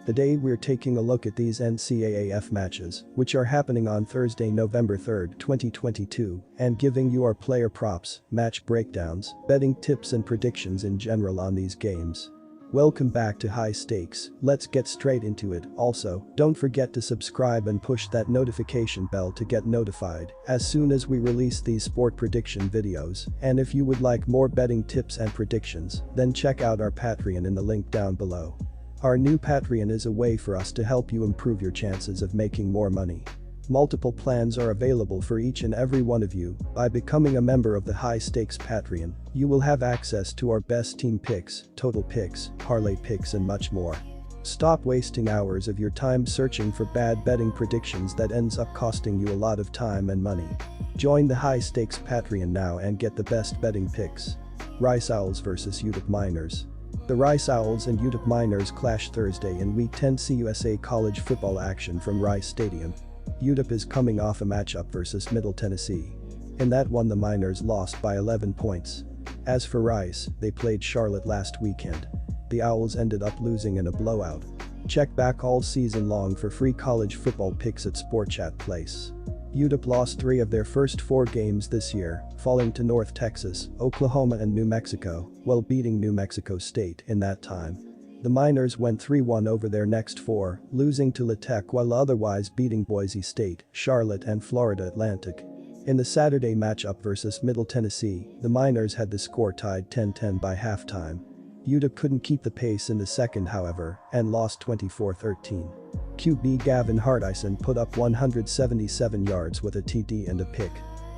Today we're taking a look at these NCAAF matches, which are happening on Thursday, November 3, 2022, and giving you our player props, match breakdowns, betting tips and predictions in general on these games. Welcome back to High Stakes, let's get straight into it. Also, don't forget to subscribe and push that notification bell to get notified as soon as we release these sport prediction videos, and if you would like more betting tips and predictions, then check out our Patreon in the link down below. Our new Patreon is a way for us to help you improve your chances of making more money. Multiple plans are available for each and every one of you. By becoming a member of the High Stakes Patreon, you will have access to our best team picks, total picks, parlay picks and much more. Stop wasting hours of your time searching for bad betting predictions that ends up costing you a lot of time and money. Join the High Stakes Patreon now and get the best betting picks. Rice Owls vs UTEP Miners. The Rice Owls and UTEP Miners clash Thursday in Week 10 CUSA college football action from Rice Stadium. UTEP is coming off a matchup versus Middle Tennessee. In that one the Miners lost by 11 points. As for Rice, they played Charlotte last weekend. The Owls ended up losing in a blowout. Check back all season long for free college football picks at SportChat Place. UTEP lost 3 of their first 4 games this year, falling to North Texas, Oklahoma and New Mexico, while beating New Mexico State in that time. The Miners went 3-1 over their next 4, losing to La Tech while otherwise beating Boise State, Charlotte and Florida Atlantic. In the Saturday matchup versus Middle Tennessee, the Miners had the score tied 10-10 by halftime. UTEP couldn't keep the pace in the second however, and lost 24-13. QB Gavin Hardison put up 177 yards with a TD and a pick.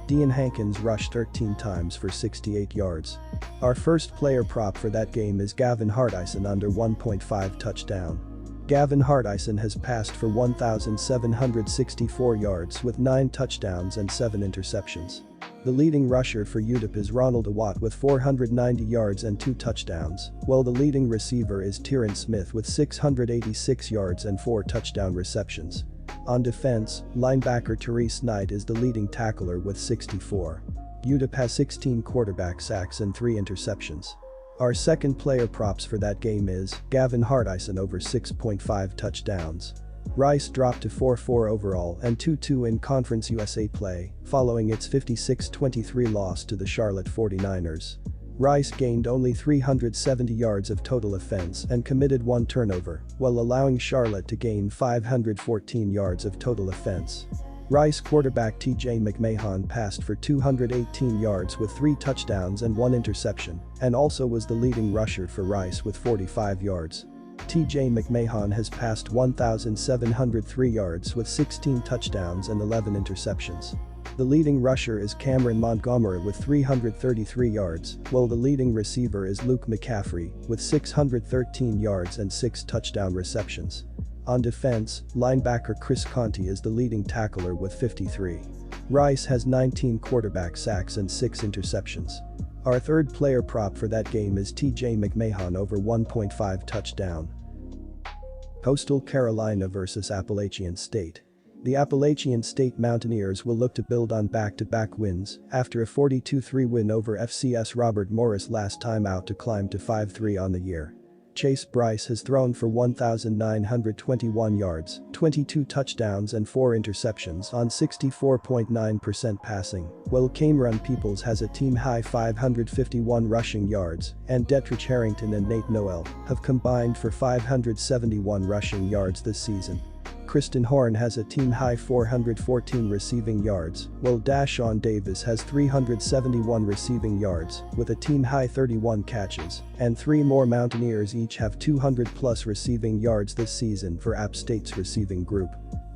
Dean Hankins rushed 13 times for 68 yards. Our first player prop for that game is Gavin Hardison under 1.5 touchdown. Gavin Hardison has passed for 1,764 yards with 9 touchdowns and 7 interceptions. The leading rusher for UTEP is Ronald Awatt with 490 yards and 2 touchdowns, while the leading receiver is Tyron Smith with 686 yards and 4 touchdown receptions. On defense, linebacker Therese Knight is the leading tackler with 64. UTEP has 16 quarterback sacks and 3 interceptions. Our second player props for that game is Gavin Hardison over 6.5 touchdowns. Rice dropped to 4-4 overall and 2-2 in Conference USA play, following its 56-23 loss to the Charlotte 49ers. Rice gained only 370 yards of total offense and committed 1 turnover, while allowing Charlotte to gain 514 yards of total offense. Rice quarterback TJ McMahon passed for 218 yards with 3 touchdowns and 1 interception, and also was the leading rusher for Rice with 45 yards. TJ McMahon has passed 1,703 yards with 16 touchdowns and 11 interceptions. The leading rusher is Cameron Montgomery with 333 yards, while the leading receiver is Luke McCaffrey with 613 yards and 6 touchdown receptions. On defense, linebacker Chris Conti is the leading tackler with 53. Rice has 19 quarterback sacks and 6 interceptions. Our third player prop for that game is TJ McMahon over 1.5 touchdown. Coastal Carolina vs Appalachian State. The Appalachian State Mountaineers will look to build on back-to-back wins after a 42-3 win over FCS Robert Morris last time out to climb to 5-3 on the year. Chase Bryce has thrown for 1,921 yards, 22 touchdowns and 4 interceptions on 64.9% passing, while Cameron Peoples has a team-high 551 rushing yards, and Detrich Harrington and Nate Noel have combined for 571 rushing yards this season. Kristen Horn has a team-high 414 receiving yards, while Dashawn Davis has 371 receiving yards with a team-high 31 catches, and 3 more Mountaineers each have 200-plus receiving yards this season for App State's receiving group.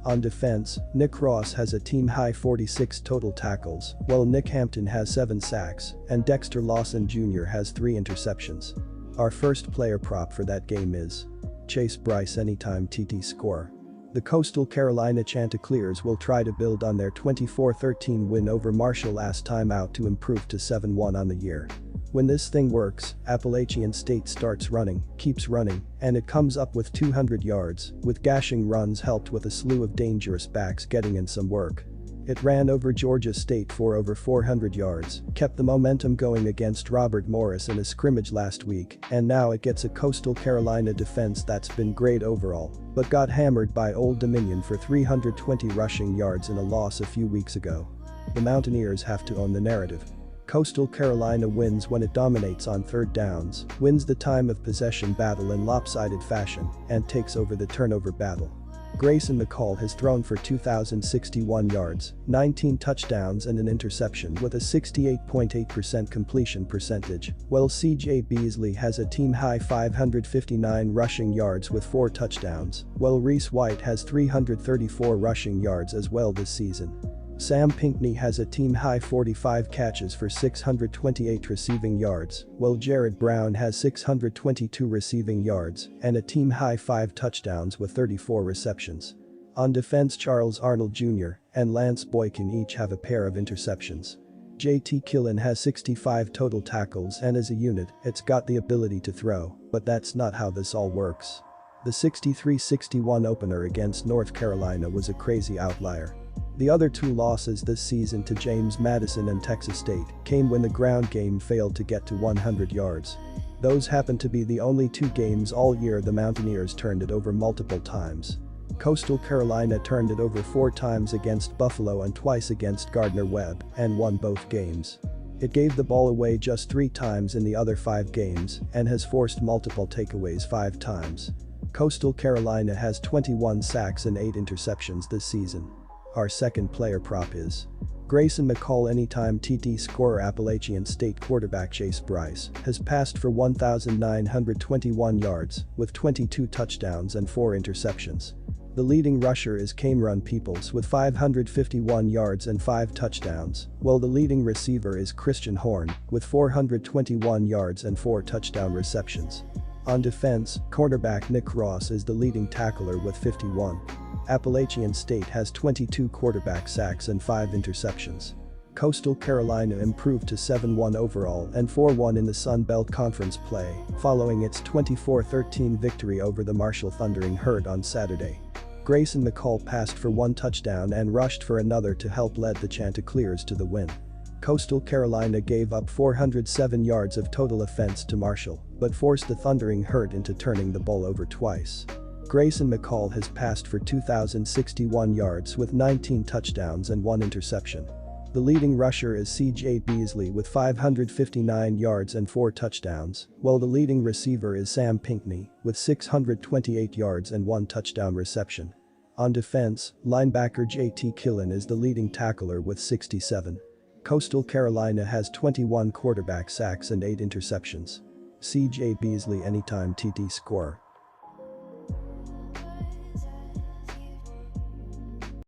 On defense, Nick Ross has a team-high 46 total tackles, while Nick Hampton has 7 sacks, and Dexter Lawson Jr. has 3 interceptions. Our first player prop for that game is Chase Bryce anytime TT score. The Coastal Carolina Chanticleers will try to build on their 24-13 win over Marshall last time out to improve to 7-1 on the year. When this thing works, Appalachian State starts running, keeps running, and it comes up with 200 yards, with gashing runs helped with a slew of dangerous backs getting in some work. It ran over Georgia State for over 400 yards, kept the momentum going against Robert Morris in a scrimmage last week, and now it gets a Coastal Carolina defense that's been great overall, but got hammered by Old Dominion for 320 rushing yards in a loss a few weeks ago. The Mountaineers have to own the narrative. Coastal Carolina wins when it dominates on third downs, wins the time of possession battle in lopsided fashion, and takes over the turnover battle. Grayson McCall has thrown for 2,061 yards, 19 touchdowns and an interception with a 68.8% completion percentage, while CJ Beasley has a team-high 559 rushing yards with 4 touchdowns, while Reese White has 334 rushing yards as well this season. Sam Pinckney has a team-high 45 catches for 628 receiving yards, while Jared Brown has 622 receiving yards and a team-high 5 touchdowns with 34 receptions. On defense, Charles Arnold Jr. and Lance Boykin each have a pair of interceptions. JT Killen has 65 total tackles, and as a unit, it's got the ability to throw, but that's not how this all works. The 63-61 opener against North Carolina was a crazy outlier. The other 2 losses this season to James Madison and Texas State came when the ground game failed to get to 100 yards. Those happen to be the only 2 games all year the Mountaineers turned it over multiple times. Coastal Carolina turned it over 4 times against Buffalo and twice against Gardner-Webb and won both games. It gave the ball away just 3 times in the other 5 games and has forced multiple takeaways 5 times. Coastal Carolina has 21 sacks and 8 interceptions this season. Our second player prop is Grayson McCall. Anytime TD scorer. Appalachian State quarterback Chase Bryce has passed for 1,921 yards with 22 touchdowns and 4 interceptions. The leading rusher is Cameron Peoples with 551 yards and 5 touchdowns, while the leading receiver is Christian Horn with 421 yards and 4 touchdown receptions. On defense, cornerback Nick Ross is the leading tackler with 51. Appalachian State has 22 quarterback sacks and 5 interceptions. Coastal Carolina improved to 7-1 overall and 4-1 in the Sun Belt Conference play, following its 24-13 victory over the Marshall Thundering Herd on Saturday. Grayson McCall passed for 1 touchdown and rushed for another to help lead the Chanticleers to the win. Coastal Carolina gave up 407 yards of total offense to Marshall, but forced the Thundering Herd into turning the ball over twice. Grayson McCall has passed for 2,061 yards with 19 touchdowns and 1 interception. The leading rusher is CJ Beasley with 559 yards and 4 touchdowns, while the leading receiver is Sam Pinckney with 628 yards and 1 touchdown reception. On defense, linebacker JT Killen is the leading tackler with 67. Coastal Carolina has 21 quarterback sacks and 8 interceptions. CJ Beasley anytime TD scorer.